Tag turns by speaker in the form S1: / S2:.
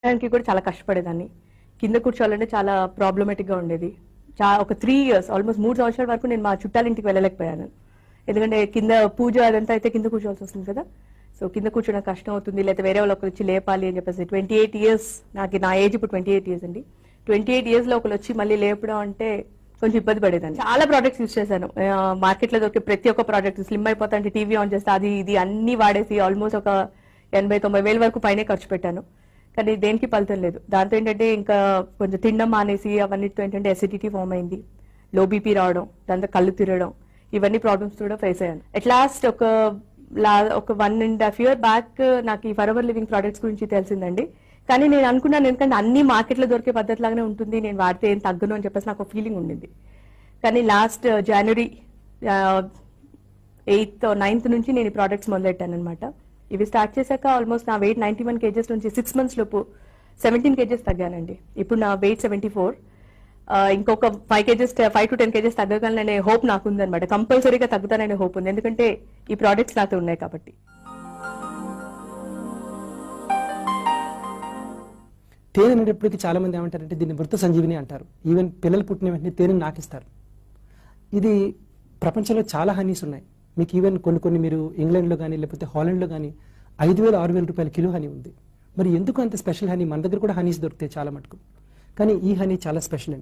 S1: దానికి కూడా చాలా కష్టపడేదాన్ని. కింద కూర్చోవాలంటే చాలా ప్రాబ్లమేటిక్గా ఉండేది. ఒక 3 ఇయర్స్ ఆల్మోస్ట్ 3 సంవత్సరాల వరకు నేను మా చుట్టాల ఇంటికి వెళ్ళలేకపోయాను. ఎందుకంటే కింద పూజ అదంతా అయితే కింద కూర్చోవాల్సి వస్తుంది కదా. సో కింద కూర్చోవడం కష్టం అవుతుంది, లేకపోతే వేరే వాళ్ళు ఒకరు వచ్చి లేపాలి అని చెప్పేసి 28 ఇయర్స్ నా ఏజ్ ఇప్పుడు 28 ఇయర్స్ అండి. 28 ఇయర్స్లో ఒకరు వచ్చి మళ్ళీ లేపడం అంటే కొంచెం ఇబ్బంది పడేదాన్ని. చాలా ప్రోడక్ట్స్ యూస్ చేశాను. మార్కెట్లో దొరికే ప్రతి ఒక్క ప్రోడక్ట్, స్లిమ్ అయిపోతా అంటే టీవీ ఆన్ చేస్తే అది ఇది అన్ని వాడేసి ఆల్మోస్ట్ ఒక 80-90 వేల వరకు పైనే ఖర్చు పెట్టాను. కానీ దేనికి ఫలితం లేదు. దాంతో ఏంటంటే ఇంకా కొంచెం తినడం మానేసి అవన్నిటితో ఏంటంటే అసిడిటీ ఫామ్ అయింది, లో బీపీ రావడం, దాంతో కళ్ళు తిరగడం, ఇవన్నీ ప్రాబ్లమ్స్ కూడా ఫేస్ అయ్యాను. అట్ లాస్ట్ ఒక 1.5 year బ్యాక్ నాకు ఈ ఫరెవర్ లివింగ్ ప్రోడక్ట్స్ గురించి తెలిసిందండి. కానీ నేను అనుకున్నాను, ఎందుకంటే అన్ని మార్కెట్లో దొరికే పద్ధతి లాగానే ఉంటుంది, నేను వాడితే ఏం తగ్గను అని చెప్పేసి నాకు ఫీలింగ్ ఉండింది. కానీ last January 8th or 9th నుంచి నేను ఈ ప్రోడక్ట్స్ మొదలెట్టాను అనమాట. ఇవి స్టార్ట్ చేశాక ఆల్మోస్ట్ నా వెయిట్ 91 kgs నుంచి 6 months లోపు 17 kgs తగ్గానండి. ఇప్పుడు నా వెయిట్ 74. ఇంకొక 5 to 10 kgs తగ్గగలననే హోప్ నాకు ఉందన్నమాట. కంపల్సరీగా తగ్గుతాననే హోప్ ఉంది, ఎందుకంటే ఈ ప్రోడక్ట్స్ నాతో ఉన్నాయి కాబట్టి.
S2: తేనె అనేటప్పటికీ చాలా మంది ఏమంటారంటే దీన్ని మృత సంజీవిని అంటారు. ఈవెన్ పిల్లలు పుట్టిన వెంటనే తేనెను నాకిస్తారు. ఇది ప్రపంచంలో చాలా హనీస్ ఉన్నాయి. మీకు ఈవెన్ కొన్ని మీరు ఇంగ్లాండ్లో కానీ లేకపోతే హాలండ్లో కానీ 5,000-6,000 రూపాయల కిలో హనీ ఉంది. మరి ఎందుకు అంత స్పెషల్ హనీ? మన దగ్గర కూడా హనీస్ దొరుకుతాయి చాలా మటుకు, కానీ ఈ హనీ చాలా స్పెషల్ అండి.